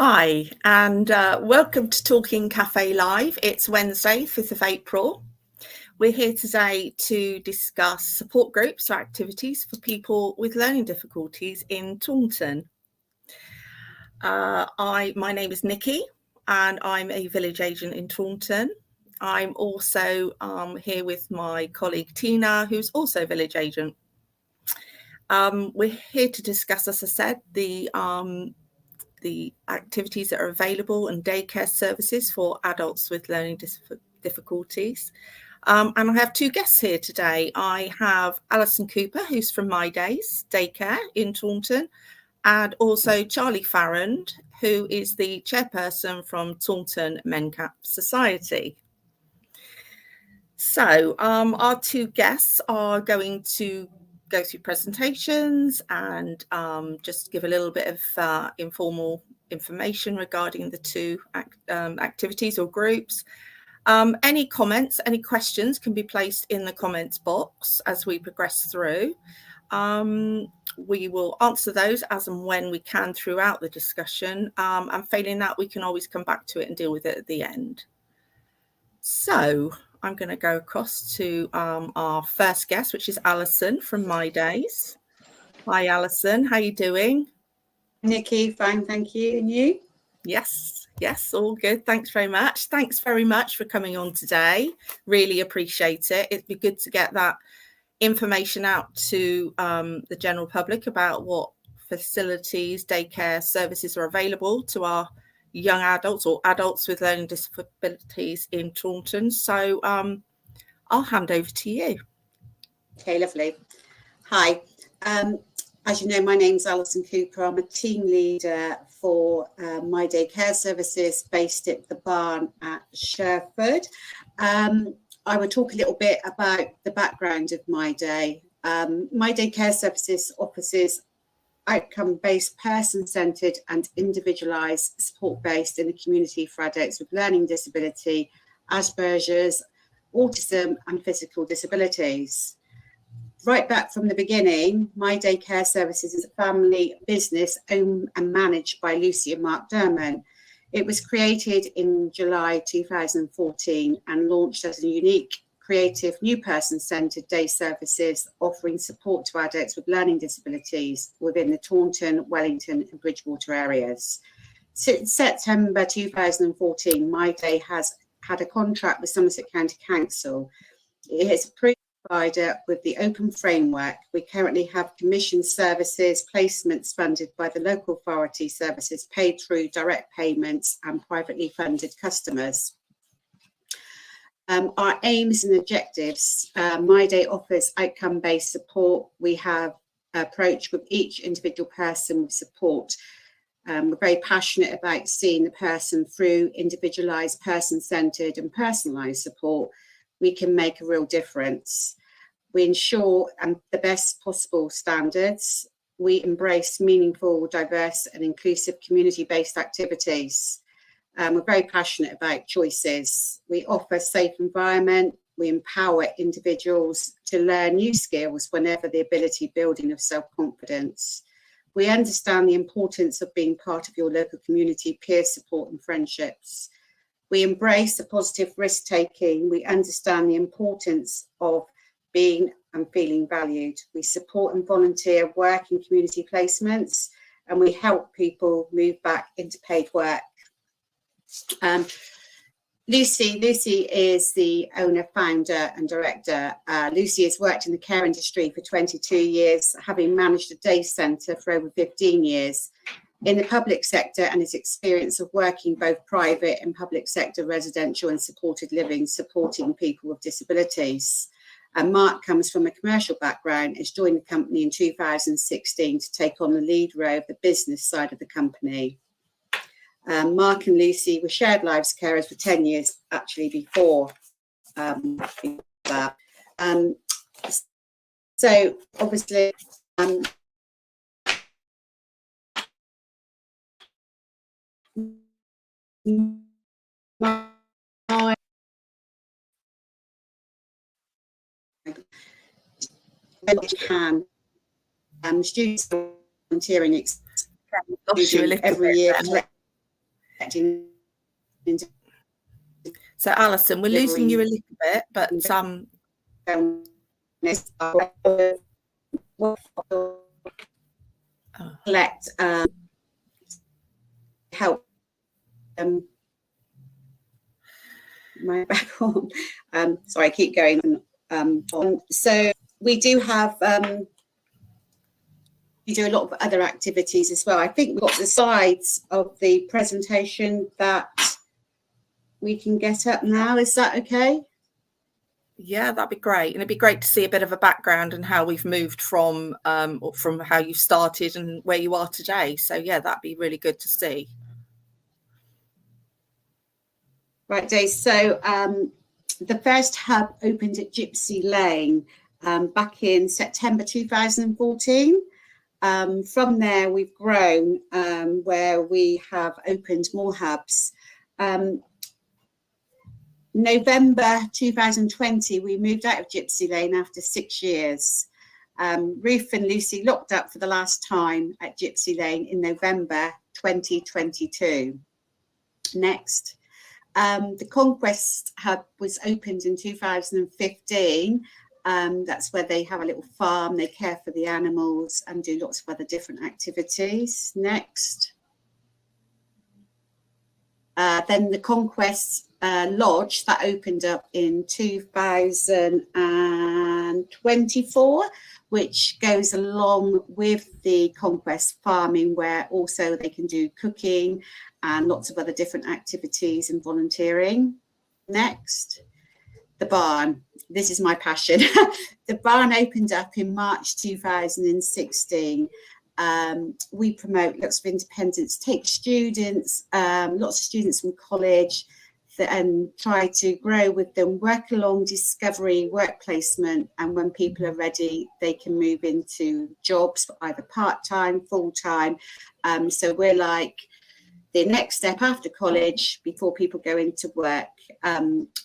Hi, and welcome to Talking Cafe Live. It's Wednesday, 5th of April. We're here today to discuss support groups or activities for people with learning difficulties in Taunton. My name is Nicky, and I'm a village agent in Taunton. I'm also here with my colleague Tina, who's also a village agent. We're here to discuss, as I said, the activities that are available and daycare services for adults with learning difficulties. And I have two guests here today. I have Alison Cooper, who's from Mydays Daycare in Taunton, and also Charlie Farrand, who is the chairperson from Taunton Mencap Society. So our two guests are going to go through presentations and just give a little bit of informal information regarding the two activities or groups. Any comments, any questions can be placed in the comments box as we progress through. We will answer those as and when we can throughout the discussion, and failing that, we can always come back to it and deal with it at the end. So I'm going to go across to our first guest, which is Alison from Mydays. Hi, Alison. How are you doing? Nicky, fine, thank you. And you? Yes, all good. Thanks very much. Thanks very much for coming on today. Really appreciate it. It'd be good to get that information out to the general public about what facilities, daycare services are available to our young adults or adults with learning disabilities in Taunton. So I'll hand over to you. Okay, lovely. Hi. As you know, my name's Alison Cooper. I'm a team leader for My Day Care Services based at the Barn at Sherford. I will talk a little bit about the background of My Day. My Day Care Services offers outcome-based, person-centred and individualised support based in the community for adults with learning disability, Asperger's, autism and physical disabilities. Right back from the beginning, My Day Care Services is a family business owned and managed by Lucy and Mark Derman. It was created in July 2014 and launched as a unique, creative, new person-centred day services offering support to adults with learning disabilities within the Taunton, Wellington and Bridgewater areas. Since September 2014, My Day has had a contract with Somerset County Council. It is a provider with the open framework. We currently have commission services, placements funded by the local authority, services paid through direct payments and privately funded customers. Our aims and objectives, My Day offers outcome-based support. We have an approach with each individual person with support. We're very passionate about seeing the person through individualised, person-centred and personalised support. We can make a real difference. We ensure the best possible standards. We embrace meaningful, diverse and inclusive community-based activities. We're very passionate about choices. We offer a safe environment. We empower individuals to learn new skills whenever the ability building of self-confidence. We understand the importance of being part of your local community, peer support and friendships. We embrace a positive risk-taking. We understand the importance of being and feeling valued. We support and volunteer work in community placements, and we help people move back into paid work. Lucy is the owner, founder and director. Lucy has worked in the care industry for 22 years, having managed a day centre for over 15 years in the public sector, and his experience of working both private and public sector residential and supported living, supporting people with disabilities. And Mark comes from a commercial background, has joined the company in 2016 to take on the lead role of the business side of the company. Mark and Lucy were shared lives carers for 10 years, actually before that. So obviously, students volunteering every year. So Alison, we're losing you a little bit, but collect help my back on. Sorry, I keep going on. So we do have we do a lot of other activities as well. I think we've got the slides of the presentation that we can get up now. Is that okay? Yeah, that'd be great. And it'd be great to see a bit of a background and how we've moved from how you started and where you are today. So yeah, that'd be really good to see. Right, Dave. So the first hub opened at Gypsy Lane back in September 2014. From there, we've grown where we have opened more hubs. November 2020, we moved out of Gypsy Lane after 6 years. Ruth and Lucy locked up for the last time at Gypsy Lane in November 2022. Next. The Conquest Hub was opened in 2015. That's where they have a little farm, they care for the animals and do lots of other different activities. Next. Then the Conquest Lodge, that opened up in 2024, which goes along with the Conquest farming, where also they can do cooking and lots of other different activities and volunteering. Next, the barn. This is my passion. The barn opened up in March 2016. We promote lots of independence, take students, lots of students from college, and try to grow with them, work along discovery, work placement, and when people are ready, they can move into jobs, either part-time, full-time. So we're like the next step after college before people go into work.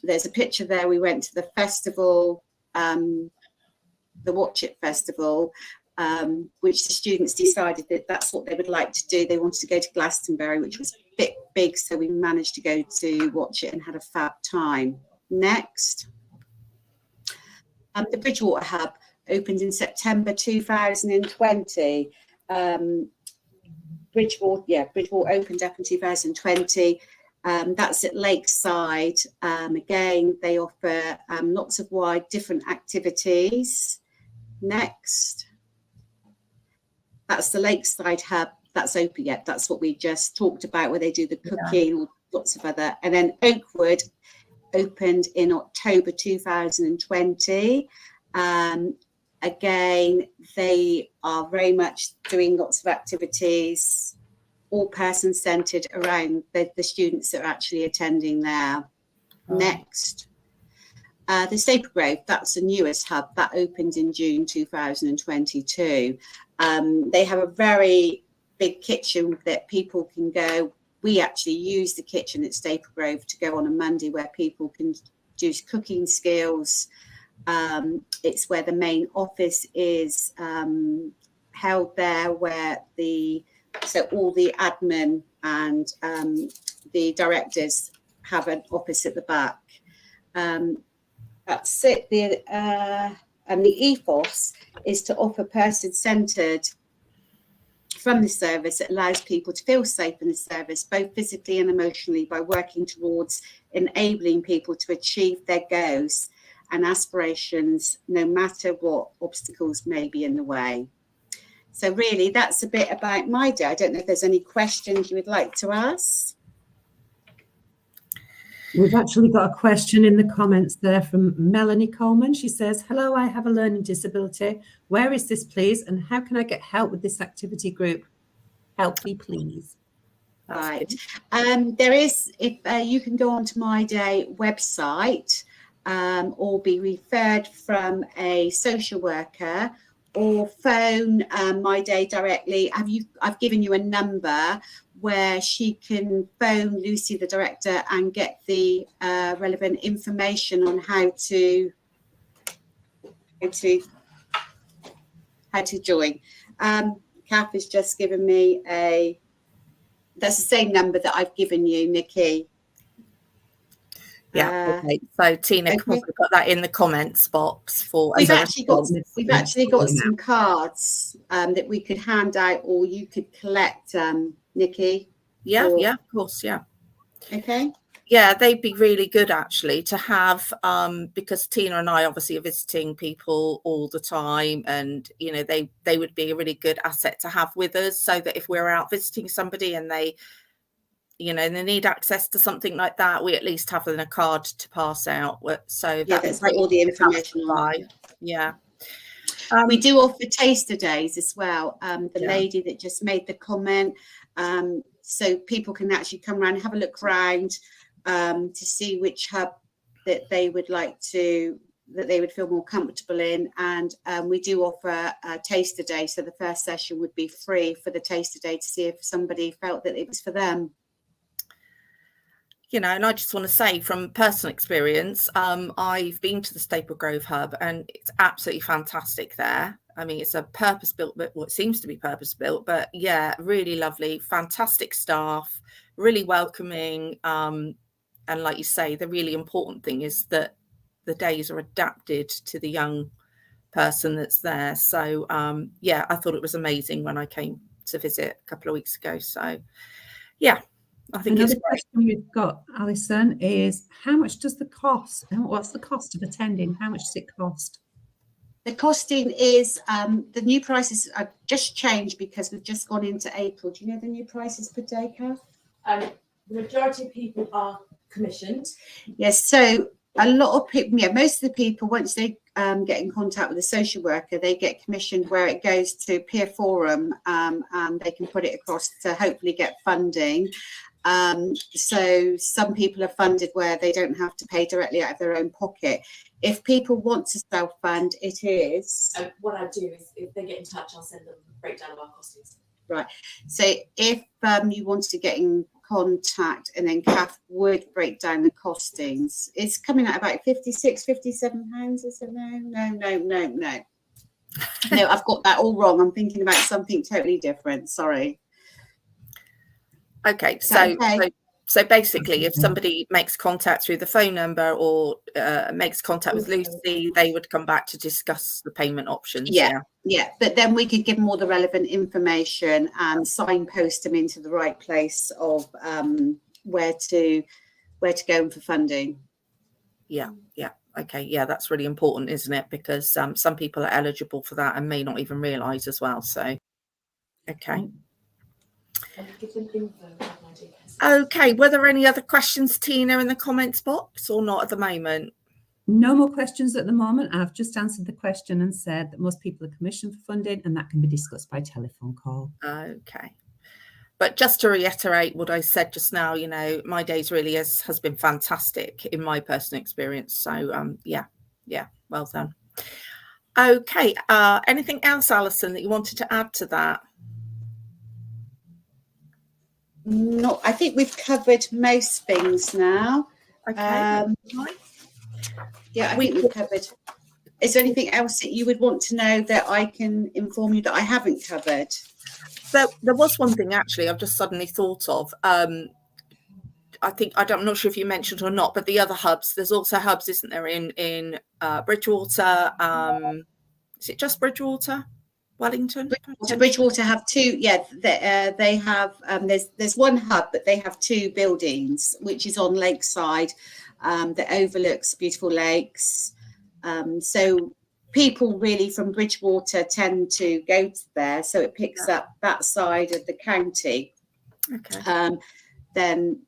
There's a picture there. We went to the festival, the Watch It Festival, which the students decided that that's what they would like to do. They wanted to go to Glastonbury, which was a bit big, so we managed to go to Watch It and had a fab time. Next. The Bridgewater Hub opened in September 2020. Bridgewater opened up in 2020. That's at Lakeside. Again, they offer lots of wide different activities. Next. That's the Lakeside Hub. That's open yet. That's what we just talked about, where they do the cooking, lots of other. And then Oakwood opened in October 2020. Again, they are very much doing lots of activities, all person-centered around the students that are actually attending there. Next. The Staple Grove, that's the newest hub, that opened in June 2022. They have a very big kitchen that people can go. We actually use the kitchen at Staple Grove to go on a Monday, where people can do cooking skills. It's where the main office is held there, where all the admin and the directors have an office at the back. That's it. And the ethos is to offer person-centered from the service that allows people to feel safe in the service, both physically and emotionally, by working towards enabling people to achieve their goals and aspirations, no matter what obstacles may be in the way. So really, that's a bit about my day. I don't know if there's any questions you would like to ask. We've actually got a question in the comments there from Melanie Coleman. She says, hello, I have a learning disability. Where is this, please? And how can I get help with this activity group? Help me, please. Right. There is, if you can go onto My Day website or be referred from a social worker, or phone My Day directly. I've given you a number where she can phone Lucy, the director, and get the relevant information on how to join. Kath has just given me a That's the same number that I've given you, Nikki. Yeah. Okay. So Tina can probably put that in the comments box for. We've actually got some cards that we could hand out, or you could collect, Nikki. Yeah. Yeah. Of course. Yeah. Okay. Yeah, they'd be really good actually to have, because Tina and I obviously are visiting people all the time, and you know they would be a really good asset to have with us, so that if we're out visiting somebody and they, you know, they need access to something like that, we at least have a card to pass out. So that's got all the information on. Yeah. We do offer taster days as well. The lady that just made the comment, so people can actually come around and have a look around to see which hub that they would like to, that they would feel more comfortable in. And we do offer a taster day. So the first session would be free for the taster day to see if somebody felt that it was for them. You know, and I just want to say from personal experience, I've been to the Staple Grove hub and it's absolutely fantastic there. I mean, it's a purpose-built, but what seems to be purpose-built, but yeah, really lovely, fantastic staff, really welcoming. And like you say, the really important thing is that the days are adapted to the young person that's there. So yeah, I thought it was amazing when I came to visit a couple of weeks ago. So yeah. I think another question we've got, Alison, is how much does the cost, and what's the cost of attending? How much does it cost? The costing is, the new prices are just changed because we've just gone into April. Do you know the new prices per day, Kath? The majority of people are commissioned. Yes, so a lot of people, yeah, most of the people, once they get in contact with a social worker, they get commissioned where it goes to peer forum, and they can put it across to hopefully get funding. So some people are funded where they don't have to pay directly out of their own pocket. If people want to self-fund, it is. What I do is, if they get in touch, I'll send them a breakdown of our costings. Right. So if you wanted to get in contact, and then Kath would break down the costings, it's coming at about £56, £57. Is it? No, I've got that all wrong. I'm thinking about something totally different. Sorry. Okay, so basically, if somebody makes contact through the phone number or makes contact with Lucy, they would come back to discuss the payment options. Yeah. But then we could give them all the relevant information and signpost them into the right place of where to go for funding. Yeah. Okay, yeah, that's really important, isn't it? Because some people are eligible for that and may not even realise as well. So, okay. Okay, were there any other questions, Tina, in the comments box, or not at the moment? No more questions at the moment. I've just answered the question and said that most people are commissioned for funding, and that can be discussed by telephone call. Okay. But just to reiterate what I said just now, you know, Mydays really has been fantastic in my personal experience. So yeah, well done. Okay, anything else, Alison, that you wanted to add to that? No, I think we've covered most things now. Okay. Yeah, I think we've covered. Is there anything else that you would want to know that I can inform you that I haven't covered? So there was one thing actually I've just suddenly thought of. I'm not sure if you mentioned or not, but the other hubs, there's also hubs, isn't there, in Bridgewater? Is it just Bridgewater? Wellington? Bridgewater have two. Yeah, they have. There's one hub, but they have two buildings, which is on Lakeside, that overlooks beautiful lakes. So people really from Bridgewater tend to go to there, so it picks up that side of the county. Okay. Then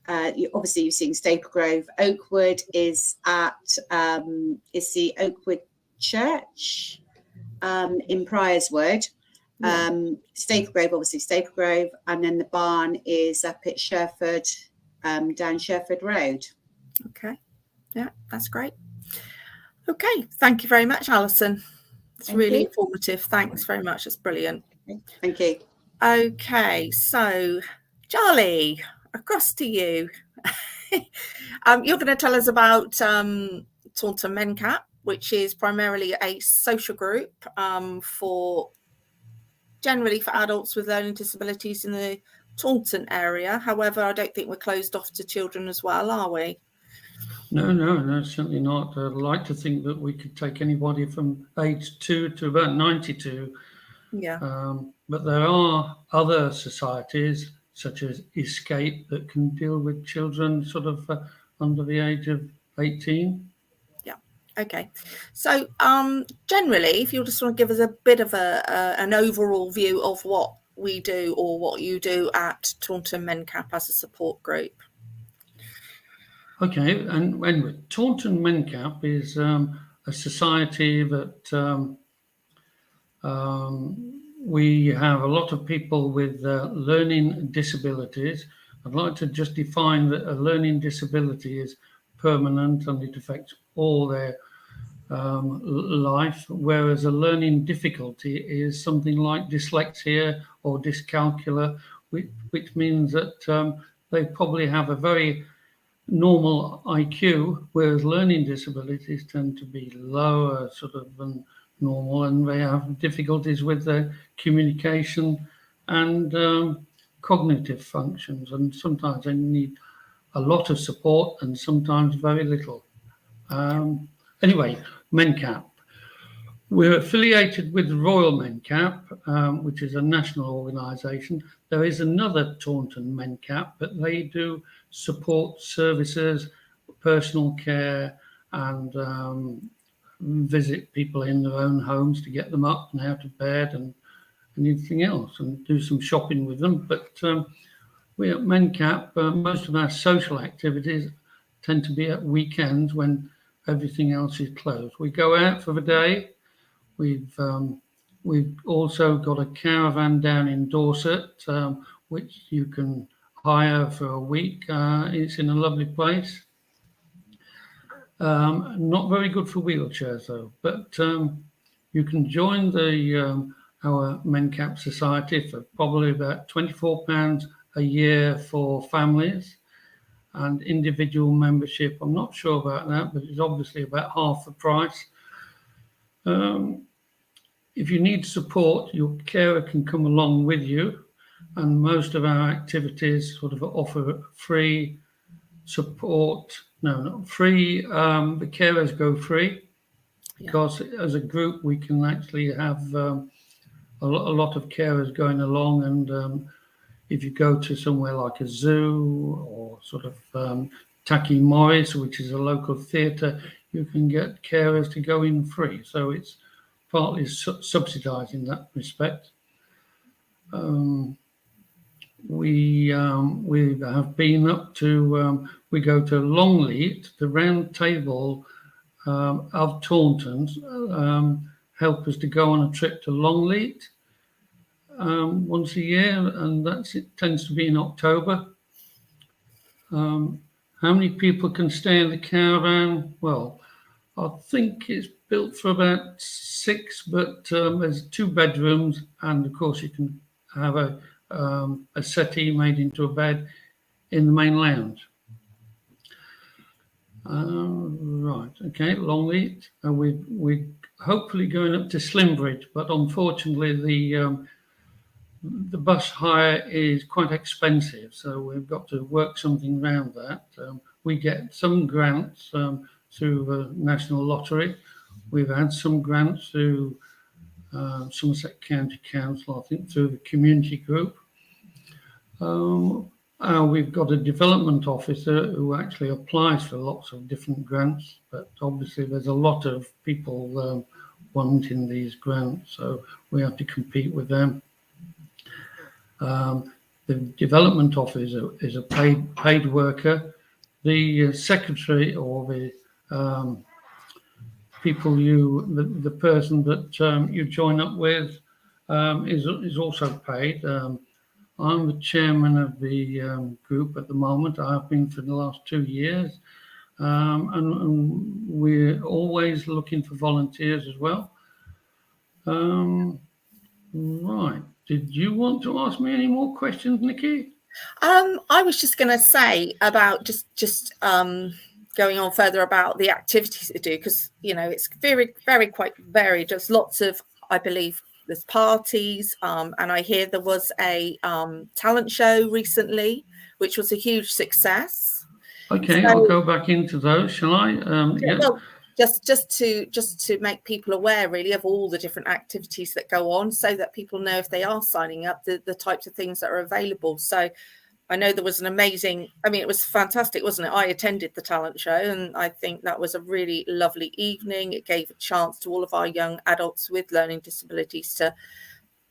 obviously you're seeing Staple Grove. Oakwood is at the Oakwood Church. In Priorswood, Staple Grove, obviously Staple Grove, and then the barn is up at Sherford, down Sherford Road. Okay, yeah, that's great. Okay, thank you very much, Alison. It's really informative. Thanks very much. It's brilliant. Thank you. Okay, so Charlie, across to you. You're going to tell us about Taunton Mencap, which is primarily a social group generally for adults with learning disabilities in the Taunton area. However, I don't think we're closed off to children as well, are we? No, certainly not. I'd like to think that we could take anybody from age 2 to about 92. Yeah. But there are other societies, such as Escape, that can deal with children sort of under the age of 18. Okay. So generally, if you just want to give us a bit of an overall view of what we do or what you do at Taunton Mencap as a support group. Okay, and anyway, Taunton Mencap is a society that we have a lot of people with learning disabilities. I'd like to just define that a learning disability is permanent and it affects all their life, whereas a learning difficulty is something like dyslexia or dyscalculia, which means that they probably have a very normal IQ, whereas learning disabilities tend to be lower sort of than normal, and they have difficulties with their communication and cognitive functions, and sometimes they need a lot of support and sometimes very little. Anyway, Mencap. We're affiliated with Royal Mencap, which is a national organisation. There is another Taunton Mencap, but they do support services, personal care, and visit people in their own homes to get them up and out of bed and anything else, and do some shopping with them. But we at Mencap, most of our social activities tend to be at weekends when everything else is closed. We go out for the day. We've also got a caravan down in Dorset, which you can hire for a week. It's in a lovely place. Not very good for wheelchairs though, but you can join our Mencap Society for probably about £24 a year for families, and individual membership, I'm not sure about that, but it's obviously about half the price. If you need support, your carer can come along with you, and most of our activities sort of offer free support. No, not free. The carers go free because as a group we can actually have a lot of carers going along, and if you go to somewhere like a zoo or sort of Taki Morris, which is a local theatre, you can get carers to go in free. So it's partly subsidised in that respect. We have been up to, we go to Longleat, the round table of Taunton's, help us to go on a trip to Longleat once a year, and it tends to be in October. How many people can stay in the caravan? Well, I think it's built for about 6, but there's 2 bedrooms, and of course you can have a settee made into a bed in the main lounge. Right, okay, Longleat. We're hopefully going up to Slimbridge, but unfortunately the bus hire is quite expensive, so we've got to work something around that. We get some grants through the National Lottery. We've had some grants through Somerset County Council, I think through the community group. We've got a development officer who actually applies for lots of different grants, but obviously there's a lot of people wanting these grants, so we have to compete with them. The development officer is a paid worker. The secretary or the people the person that you join up with is also paid. I'm the chairman of the group at the moment. I have been for the last 2 years, and we're always looking for volunteers as well. Right. Did you want to ask me any more questions, Nicky? I was just going to say about just going on further about the activities they do, because it's very, very quite varied. There's lots of, I believe, there's parties, and I hear there was a talent show recently, which was a huge success. Okay, So, I'll go back into those, shall I? Yeah. well, just to make people aware really of all the different activities that go on, so that people know if they are signing up, the types of things that are available. So I know there was an amazing, I mean, it was fantastic, wasn't it? I attended the talent show, and I think that was a really lovely evening. It gave a chance to all of our young adults with learning disabilities to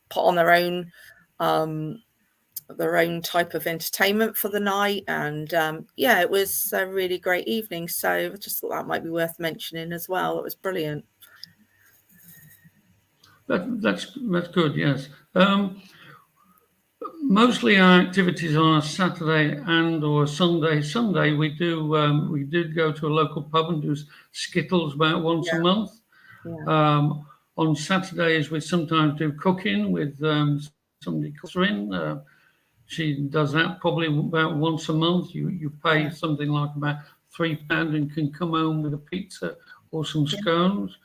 put on their own type of entertainment for the night. And yeah, it was a really great evening. So I just thought that might be worth mentioning as well. It was brilliant. That's good, yes. Mostly our activities are on a Saturday and or a Sunday. Sunday we did go to a local pub and do skittles about once a month. Yeah. On Saturdays we sometimes do cooking with somebody in. She does that probably about once a month. You pay something like about £3 and can come home with a pizza or some scones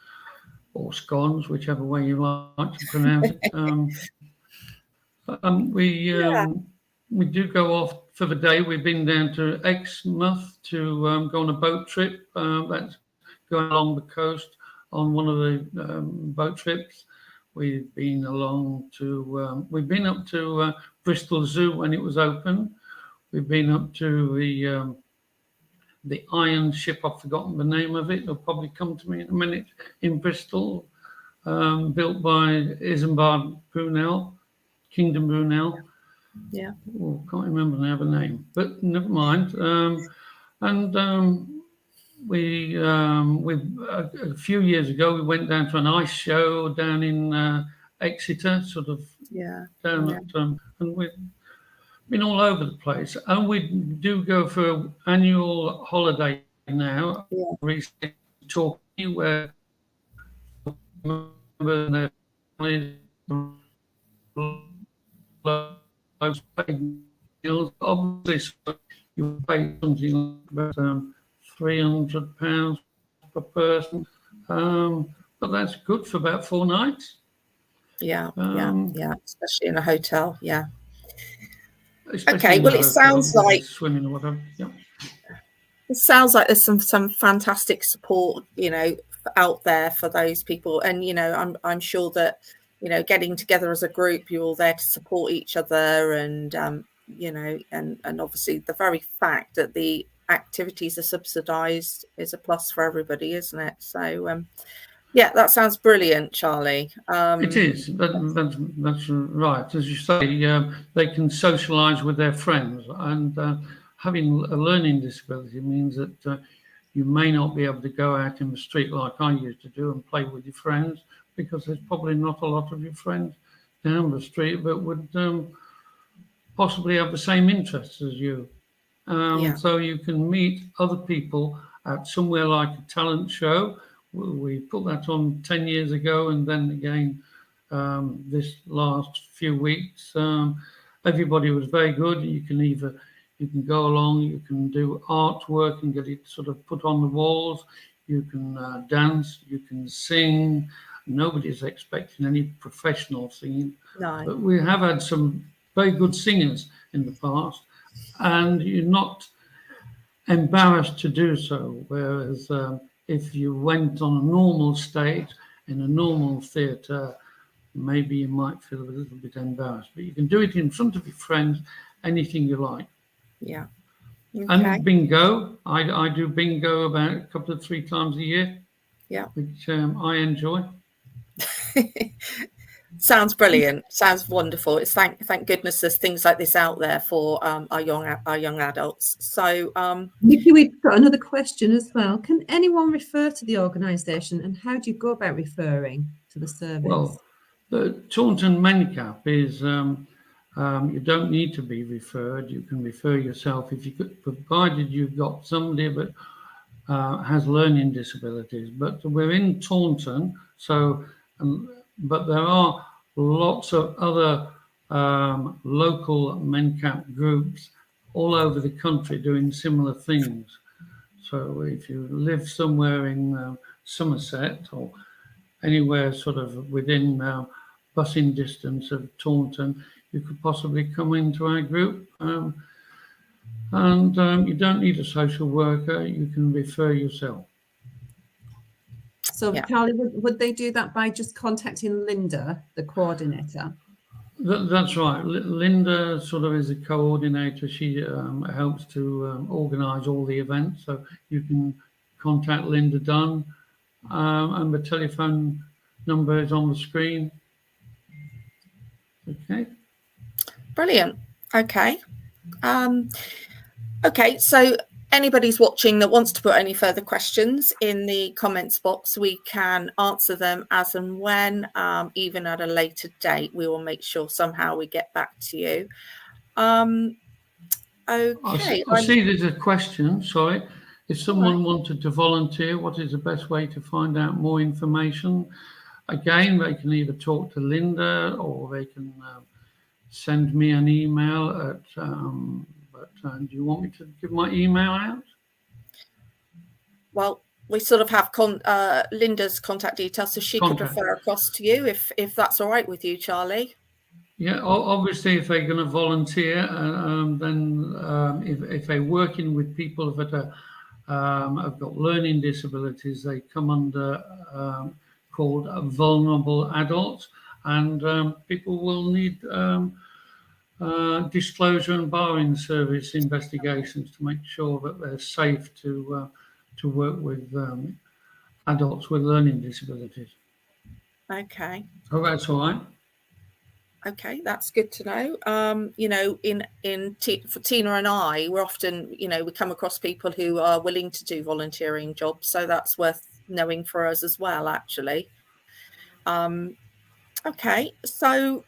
or scones, whichever way you like to pronounce it. We do go off for the day. We've been down to Exmouth to go on a boat trip. That's going along the coast on one of the boat trips. We've been along to. We've been up to Bristol Zoo when it was open. We've been up to the iron ship. I've forgotten the name of it. It'll probably come to me in a minute. In Bristol, built by Isambard Brunel. Kingdom Brunel. Yeah. Oh, can't remember now the name, but never mind. We a few years ago we went down to an ice show down in Exeter, sort of down at, and we've been all over the place. And we do go for an annual holiday now. Yeah. Recently, Torquay, where their families obviously you pay something like about £300 per person, but that's good for about 4 nights. Yeah, especially in a hotel. Yeah. Especially okay, well, it sounds like swimming or whatever. Yeah. It sounds like there's some fantastic support, out there for those people. And I'm sure that getting together as a group, you're all there to support each other, and and obviously the very fact that the activities are subsidized is a plus for everybody, isn't it? So yeah, that sounds brilliant, Charlie. It is. That's right. As you say, they can socialise with their friends, and having a learning disability means that you may not be able to go out in the street like I used to do and play with your friends, because there's probably not a lot of your friends down the street that would possibly have the same interests as you. So you can meet other people at somewhere like a talent show. We put that on 10 years ago, and then again this last few weeks. Everybody was very good. You can go along, you can do artwork and get it sort of put on the walls. You can dance, you can sing. Nobody's expecting any professional singing. No. But we have had some very good singers in the past, and you're not embarrassed to do so. Whereas if you went on a normal stage in a normal theatre, maybe you might feel a little bit embarrassed. But you can do it in front of your friends, anything you like. Yeah. Okay. And bingo. I do bingo about a couple of 3 times a year. Yeah. Which I enjoy. Sounds brilliant. Sounds wonderful. It's thank goodness there's things like this out there for our young adults. So Nicky, we've got another question as well. Can anyone refer to the organisation, and how do you go about referring to the service? Well, the Taunton Mencap is you don't need to be referred. You can refer yourself if you could, provided you've got somebody that has learning disabilities. But we're in Taunton, so but there are lots of other local Mencap groups all over the country doing similar things. So if you live somewhere in Somerset or anywhere sort of within busing distance of Taunton, you could possibly come into our group. And you don't need a social worker, you can refer yourself. So, Yeah. Charlie, would they do that by just contacting Linda, the coordinator? That's right. Linda sort of is a coordinator. She helps to organise all the events. So you can contact Linda Dunn, and the telephone number is on the screen. Okay. Brilliant. Okay. Okay, so anybody's watching that wants to put any further questions in the comments box, we can answer them as and when, even at a later date. We will make sure somehow we get back to you. Okay. I see there's a question, sorry. If someone wanted to volunteer, what is the best way to find out more information? Again, they can either talk to Linda or they can send me an email at, do you want me to give my email out? Well, we sort of have Linda's contact details, so she could refer across to you if that's all right with you, Charlie. Yeah, obviously, if they're going to volunteer, then if they're working with people that have got learning disabilities, they come under called vulnerable adults, and people will need disclosure and barring service investigations to make sure that they're safe to work with adults with learning disabilities. Okay. Oh, that's all right. Okay, that's good to know. You know, for Tina and I, we're often, you know, we come across people who are willing to do volunteering jobs, so that's worth knowing for us as well, actually. Okay, so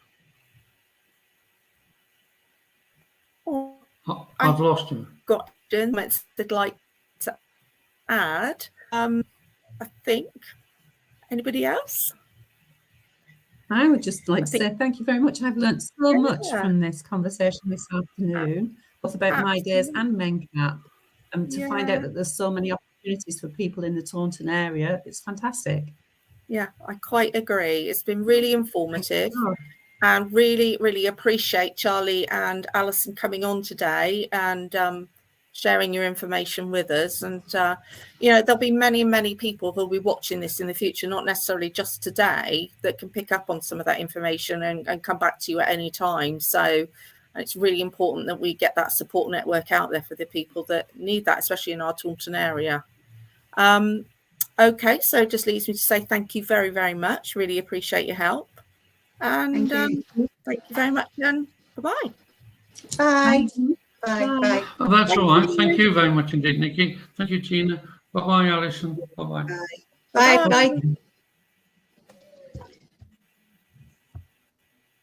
I've lost you. Got comments they'd like to add. I think. Anybody else? I would just like to say thank you very much. I've learned so much from this conversation this afternoon, both about Mydays and Mencap, to find out that there's so many opportunities for people in the Taunton area. It's fantastic. Yeah, I quite agree. It's been really informative, and really, really appreciate Charlie and Alison coming on today and sharing your information with us. And, you know, there'll be many, many people who'll be watching this in the future, not necessarily just today, that can pick up on some of that information and come back to you at any time. So it's really important that we get that support network out there for the people that need that, especially in our Taunton area. Okay, so it just leaves me to say thank you very, very much. Really appreciate your help. And thank you very much, and bye-bye. Bye. Bye. Bye. Oh, that's all right. Thank you very much indeed, Nicky. Thank you, Tina. Bye-bye, Alison. Bye-bye. Bye. Bye. Bye.